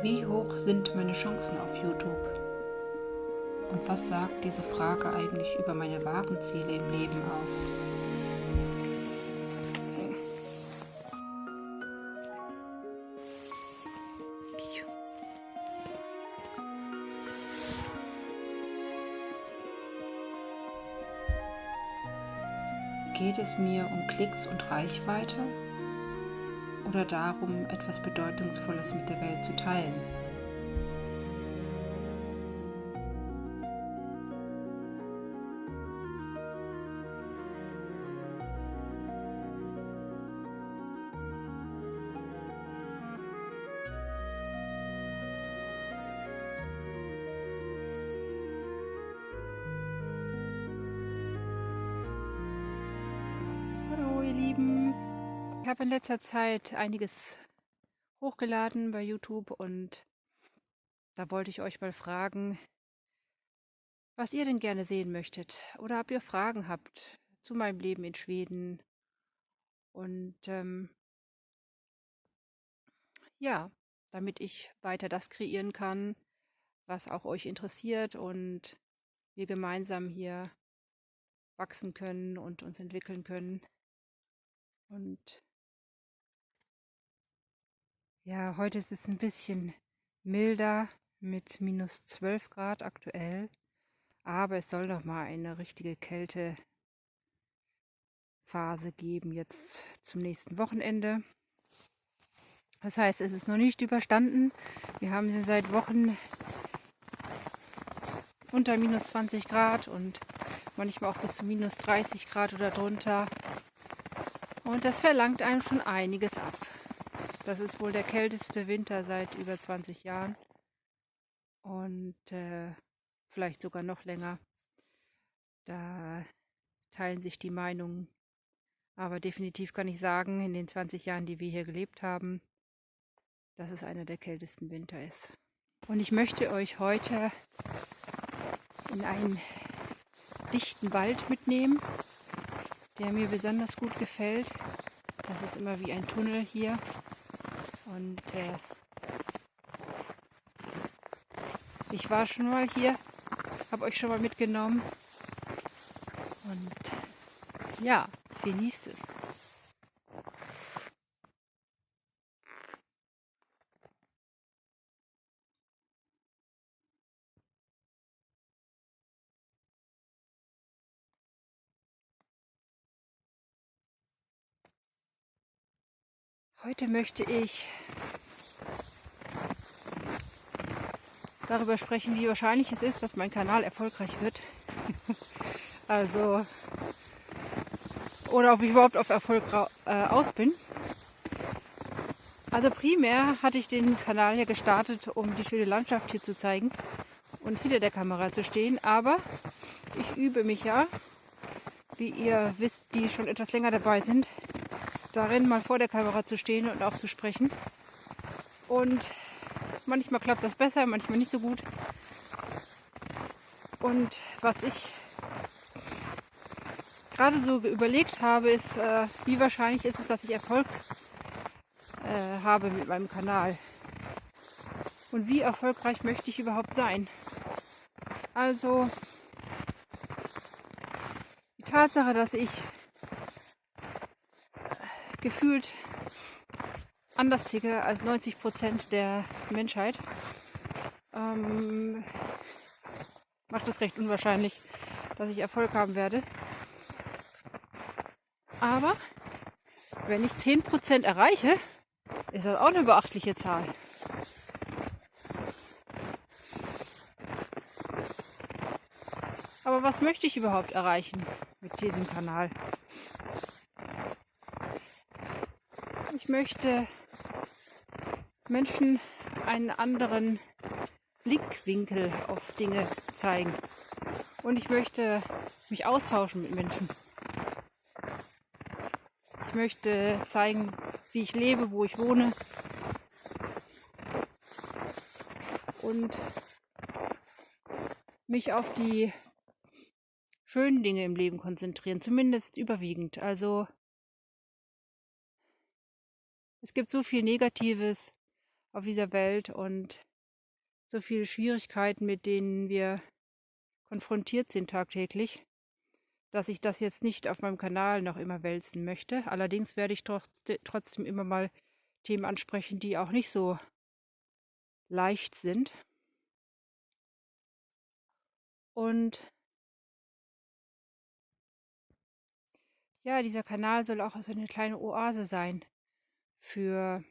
Wie hoch sind meine Chancen auf YouTube? Und was sagt diese Frage eigentlich über meine wahren Ziele im Leben aus? Geht es mir um Klicks und Reichweite oder darum, etwas Bedeutungsvolles mit der Welt zu teilen? Hallo ihr Lieben, ich habe in letzter Zeit einiges hochgeladen bei YouTube und da wollte ich euch mal fragen, was ihr denn gerne sehen möchtet oder ob ihr Fragen habt zu meinem Leben in Schweden und ja, damit ich weiter das kreieren kann, was auch euch interessiert und wir gemeinsam hier wachsen können und uns entwickeln können. Und ja, heute ist es ein bisschen milder mit minus 12 Grad aktuell, aber es soll noch mal eine richtige Kältephase geben jetzt zum nächsten Wochenende. Das heißt, es ist noch nicht überstanden. Wir haben sie seit Wochen unter minus 20 Grad und manchmal auch bis zu minus 30 Grad oder drunter. Und das verlangt einem schon einiges ab. Das ist wohl der kälteste Winter seit über 20 Jahren und vielleicht sogar noch länger. Da teilen sich die Meinungen. Aber definitiv kann ich sagen, in den 20 Jahren, die wir hier gelebt haben, dass es einer der kältesten Winter ist. Und ich möchte euch heute in einen dichten Wald mitnehmen, der mir besonders gut gefällt. Das ist immer wie ein Tunnel hier. Und ich war schon mal hier, habe euch schon mal mitgenommen. Und ja, genießt es. Heute möchte ich darüber sprechen, wie wahrscheinlich es ist, dass mein Kanal erfolgreich wird. Also, oder ob ich überhaupt auf Erfolg aus bin. Also primär hatte ich den Kanal hier gestartet, um die schöne Landschaft hier zu zeigen und hinter der Kamera zu stehen. Aber ich übe mich ja, wie ihr wisst, die schon etwas länger dabei sind, darin mal vor der Kamera zu stehen und auch zu sprechen. Und manchmal klappt das besser, manchmal nicht so gut. Und was ich gerade so überlegt habe, ist, wie wahrscheinlich ist es, dass ich Erfolg habe mit meinem Kanal. Und wie erfolgreich möchte ich überhaupt sein? Also die Tatsache, dass ich gefühlt anders ticke als 90% der Menschheit, macht es recht unwahrscheinlich, dass ich Erfolg haben werde. Aber wenn ich 10% erreiche, ist das auch eine beachtliche Zahl. Aber was möchte ich überhaupt erreichen mit diesem Kanal? Ich möchte Menschen einen anderen Blickwinkel auf Dinge zeigen. Und ich möchte mich austauschen mit Menschen. Ich möchte zeigen, wie ich lebe, wo ich wohne. Und mich auf die schönen Dinge im Leben konzentrieren, zumindest überwiegend. Also es gibt so viel Negatives, auf dieser Welt und so viele Schwierigkeiten, mit denen wir konfrontiert sind tagtäglich, dass ich das jetzt nicht auf meinem Kanal noch immer wälzen möchte. Allerdings werde ich trotzdem immer mal Themen ansprechen, die auch nicht so leicht sind. Und ja, dieser Kanal soll auch so eine kleine Oase sein für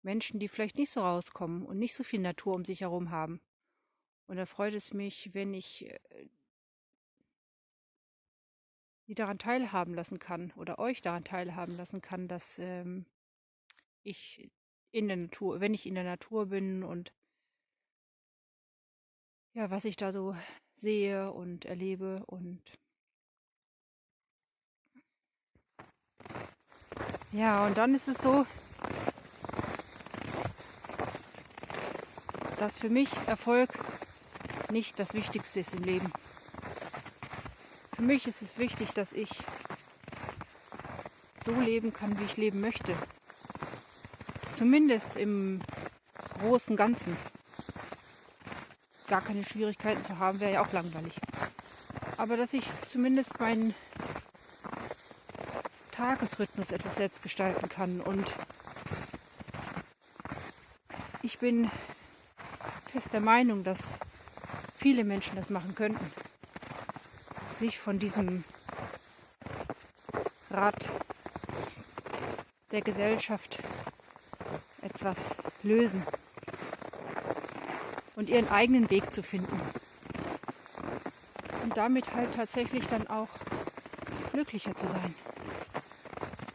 Menschen, die vielleicht nicht so rauskommen und nicht so viel Natur um sich herum haben. Und da freut es mich, wenn ich sie daran teilhaben lassen kann oder euch daran teilhaben lassen kann, dass ich in der Natur, wenn ich in der Natur bin und ja, was ich da so sehe und erlebe. Und ja, und dann ist es so, dass für mich Erfolg nicht das Wichtigste ist im Leben. Für mich ist es wichtig, dass ich so leben kann, wie ich leben möchte. Zumindest im großen Ganzen. Gar keine Schwierigkeiten zu haben, wäre ja auch langweilig. Aber dass ich zumindest meinen Tagesrhythmus etwas selbst gestalten kann. Und ich bin fest der Meinung, dass viele Menschen das machen könnten. Sich von diesem Rad der Gesellschaft etwas lösen und ihren eigenen Weg zu finden. Und damit halt tatsächlich dann auch glücklicher zu sein,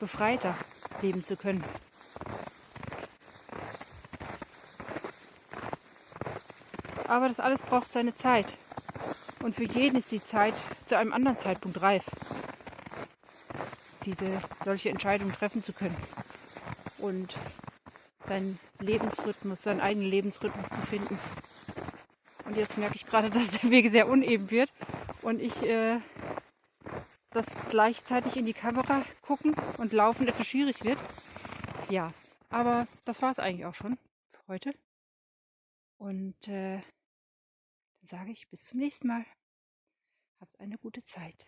befreiter leben zu können. Aber das alles braucht seine Zeit. Und für jeden ist die Zeit zu einem anderen Zeitpunkt reif, solche Entscheidungen treffen zu können und seinen Lebensrhythmus, seinen eigenen Lebensrhythmus zu finden. Und jetzt merke ich gerade, dass der Weg sehr uneben wird und ich das gleichzeitig in die Kamera gucken und laufen etwas schwierig wird. Ja, aber das war es eigentlich auch schon für heute. Und dann sage ich bis zum nächsten Mal. Habt eine gute Zeit.